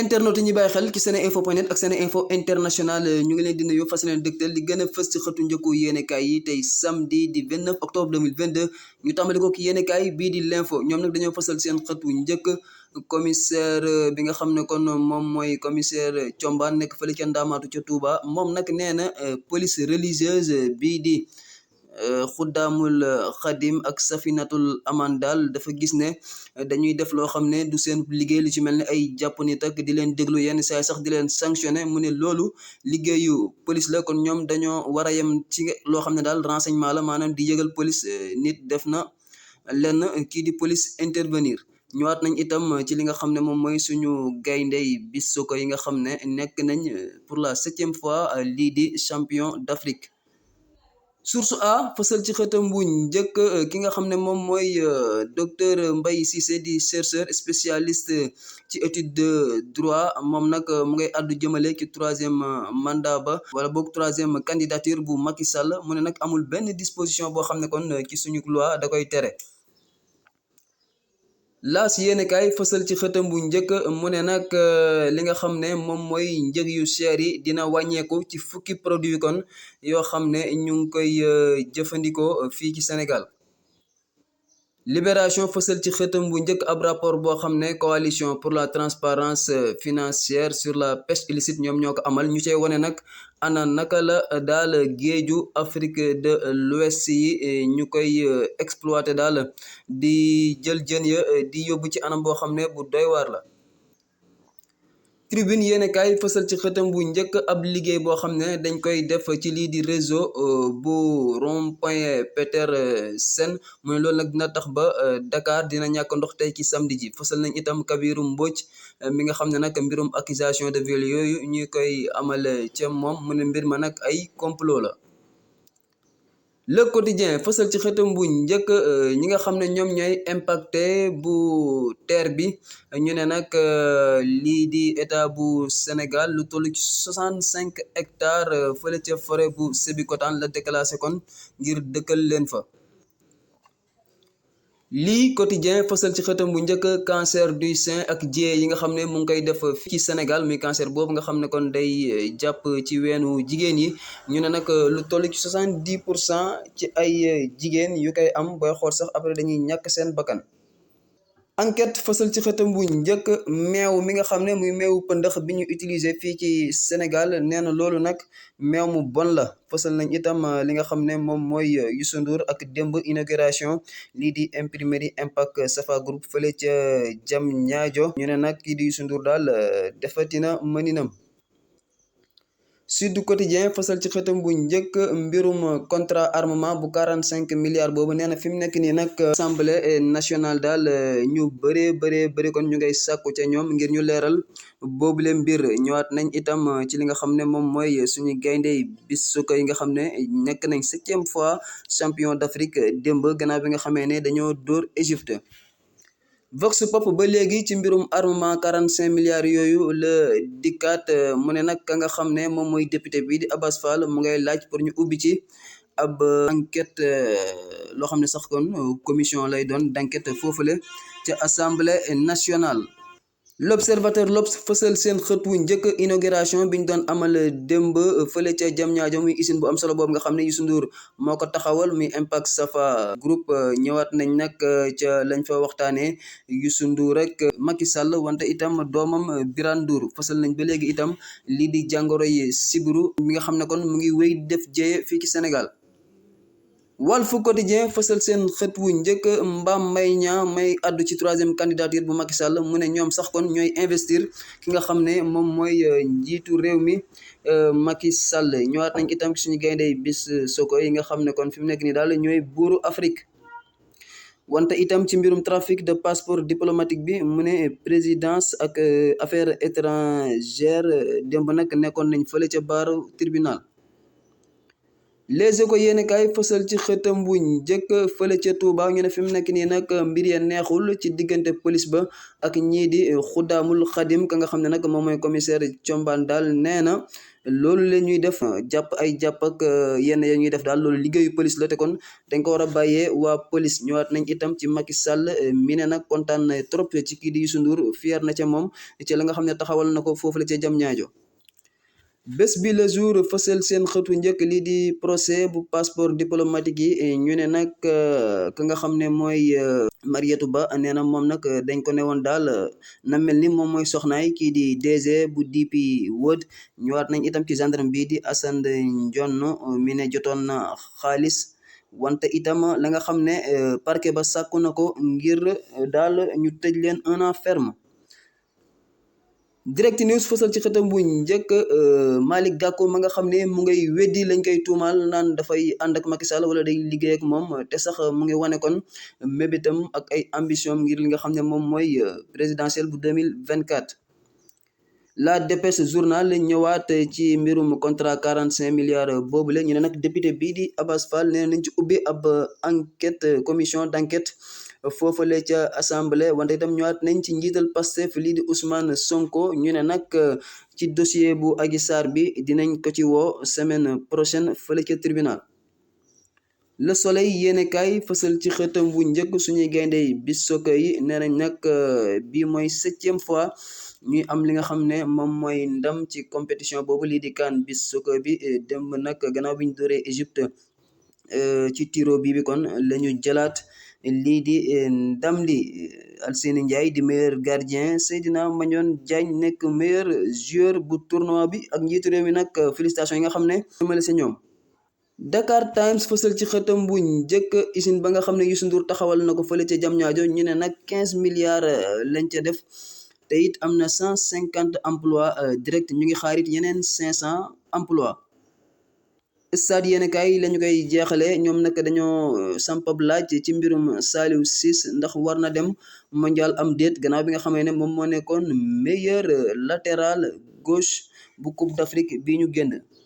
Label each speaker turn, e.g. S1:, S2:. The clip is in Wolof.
S1: internet yi ñuy bàyyi xel ci seneinfo.net ak seneinfo international ñu ngi leen di nuyu fas leen dëgtal li gën a fës ci xëtu njëkku yéenekaay yi tey samedi di 29 octobre 2022 ñu tàmbali ko ki yéenekaay bii di l'info ñoom nag dañoo fësal seen xëtu njëkk commissaire bi nga xam ne kon moom mooy commissaire Thiombane nekk fële ca Ndaamaatu ca Touba moom nag nee na police religieuse bii di Xuddaamul Xadim ak Safinatul Aman daal dafa gis ne dañuy def loo xam ne du seen liggéey lu ci mel ne ay jàpp nit ak di leen déglu yenn saa sax di leen sanctionné mu ne loolu liggéeyu police la kon ñoom dañoo war a yem ci loo xam ne daal renseignement la maanaam di yëgal police nit def na lenn kii di police intervenir. ñëwaat nañ itam ci li nga xam ne moom mooy suñu gayndey Bissoko yi nga xam ne nekk nañ pour la 7e fois lii di champion d'Afrique. Source A fësal ci xëtam bu njëkk ki nga xam ne moom mooy docteur Mbaye Cissé di chercheur spécialiste ci étude de droit moom nag mu ngay àddu jëmale ci 3e mandat ba wala boog 3e candidature bu Macky Sall mu ne nag amul benn disposition boo xam ne kon ci suñu loi da koy tere. Laas yéenekaay fësal ci xëtam bu njëkk mu ne nag li nga xam ne moom mooy njëg yu cher yi dina wàññeeku ci fukki produit kon yoo xam ne ñu ngi koy jëfandikoo fii ci Sénégal. Libération fësal ci xëtam bu njëkk ab rapport boo xam ne coalition pour la transparence financière sur la pêche illicite ñoom ñoo ko amal ñu cey wane nag ana naka la daal géeju Afrique de l'Ouest yi ñu koy exploité daal di jël jën ya di yóbbu ci anam boo xam ne bu doy waar la. Tribune yéenekaay fësal ci xëtam bu njëkk ab liggéey boo xam ne dañ koy def ci lii di réseau bu rond-point Petersen mooy loolu nag dina tax ba Dakar dina ñàkk ndox tey ci samedi ji fësal nañ itam Kabiru Mbodj mi nga xam ne nag mbirum accusation de viol yooyu ñuy koy amal ca moom mu ne mbir ma nag ay complot la. Le Quotidien fësal ci xëtam bu njëkk ñi nga xam ne ñoom ñooy impacté bu terre bi ñu ne nag lii di état bu Sénégal lu toll ci 65 hectares fële ca forêt bu Sébikotane la déclassé kon ngir dëkkal leen fa. lii Quotidien fësal ci xëtam bu njëkk cancer du sein ak jiyee yi nga xam ne mu ngi koy def fii ci Sénégal muy cancer boobu nga xam ne kon day jàpp ci weenu jigéen yi ñu ne nag lu toll ci 70% ci ay jigéen yu koy am booy xool sax après dañuy ñàkk seen bakkan. Enquête fësal ci xëtam bu njëkk meew mi nga xam ne muy meewu pëndëx bi ñu utiliser fii ci Sénégal nee na loolu nag meew mu bon la fësal nañ itam li nga xam ne moom mooy Youssou Ndour ak démb inauguration lii di imprimerie Impact Safa Group fële ca Diamniadio ñu ne nag kii di Youssou Ndour daal defatina mëninam. Sud Quotidien fësal ci xëtam bu njëkk mbirum contrat armement bu 45 milliards boobu nee na fi mu nekk nii nag assemblée nationale daal ñu bëri kon ñu ngay sàkku ca ñoom ngir ñu leeral boobule mbir ñëwaat nañ itam ci li nga xam ne moom mooy suñu gaynde Bissoko yi nga xam ne nekk nañ 7e fois champion d'Afrique démb gannaaw bi nga xamee ne dañoo dóor Égypte. Vox Pop ba léegi ci mbirum armement 45 milliards yooyu la dikkaat mu ne nag ka nga xam ne moom mooy député bii di Abass Fall mu ngay laaj pour ñu ubbi ci ab enquête loo xam ne sax kon commission lay doon d'enquête foofule ca assemblée nationale. L'Observateur L'Obs fësal seen xët wu njëkk inauguration bi ñu doon amal démb fële ca Diamniadio muy usine bu am solo boobu nga xam ne Youssou Ndour moo ko taxawal muy Impact Safa Group ñëwaat nañ nag ca lañ fa waxtaanee Youssou Ndour rek Macky Sall wante itam doomam Birane Ndour fësal nañ ba léegi itam lii di jàngoro yi sibiru mi nga xam ne kon mu ngi wéy def jéye fii ci Sénégal. Walf Quotidien fësal seen xët wu njëkk Mbaye Niang may addu ci 3e candidature bu Macky Sall mu ne ñoom sax kon ñooy investir ki nga xam ne moom mooy njiitu réew mi Macky Sall ñëwaat nañ itam ci suñu gayndey Bissoko yi nga xam ne kon fi mu nekk nii daal ñooy buuru Afrique. wante itam ci mbirum trafic de passeport diplomatique bi mu ne présidence ak affaires étrangères démb nag nekkoon nañ fële ca baaru tribunal. Les Échos yéen kaay fësal ci xëtam bu njëkk fële ca Touba ñu ne fi mu nekk nii nag mbir ya neexul ci diggante police ba ak ñii di xuddaamul xadim ka nga xam ne nag moom mooy commissaire Thiombane daal nee na loolu la ñuy def jàpp ak yenn ya ñuy def daal loolu liggéeyu police la te kon dañ ko war a bàyyee waa police. Ñëwaat nañ itam ci Macky Sall mi ne nag kontaan na trop ci kii di Youssou Ndour fier na ca moom ci la nga xam ne taxawal na ko foofu la ca jam ñaajo. Bés bi le jour fësal seen xëtu njëkk lii di procès bu passeport diplomatique yi ñu ne nag ka nga xam ne mooy Mariétou Ba nee na moom nag dañ ko ne woon daal na mel ni moom mooy soxnaay kii di DG bu DP World. Ñëwaat nañ itam ci gendarme bii di Assane Ndione mi ne jotoon na xaalis wante itam la nga xam ne parquet ba sàkku na ko ngir daal ñu tëj leen 1 an ferme. Direct News fësal ci xëtam bu njëkk Malick Gakou ma nga xam ne mu ngay weddi lañ koy tuumaal naan dafay ànd ak Macky Sall wala day liggéey ak moom te sax mu ngi wane kon mébétam ak ay ambition ngir li nga xam ne moom mooy présidentielle bu 2024. La Dépêche journal ñëwaat ci mbirum contrat 45 milliards boobule ñu ne nag député bii di Abass Fall nee nañ ci ubbi ab enquête commission d'enquête foofale ca assemblée wante itam ñëwaat nañ ci njiital Pastef lii di Ousmane Sonko ñu ne nag ci dossier bu Adji Sarr bi dinañ ko ci woo semaine prochaine fële ca tribunal. Le Soleil yéenekaay fësal ci xëtam bu njëkk suñuy gaynde bis soccer yi nee nañ nag bii mooy 7e fois ñuy am li nga xam ne moom mooy ndam ci compétition boobu lii di CAN bis soccer bi démb nag gannaaw bi ñu dooree Égypte ci tiro bi kon la ñu jëlaat lii di ndam li. Alseni Ndiaye di meilleur gardien, Seydina Mañon Diagne nekk meilleur joueur bu tournoi bi ak njiitu réew mi nag félicitations yi nga xam ne jëmale sa ñoom. Dakar Times fësal ci xëtam bu njëkk usine ba nga xam ne Youssou Ndour taxawal na ko fële ca Diamniadio ñu ne nag 15 milliards lañ ca def te it am na 150 emplois direct ñu ngi xaarit yeneen 500 emplois. Stade yéen kaay lañu koy jeexale ñoom nag dañoo sampab laaj ci mbirum Saliou Ciss ndax war na dem mondial am déet gannaaw bi nga xamee ne moom moo nekkoon meilleur latéral gauche bu Coupe d'Afrique bi ñu génn.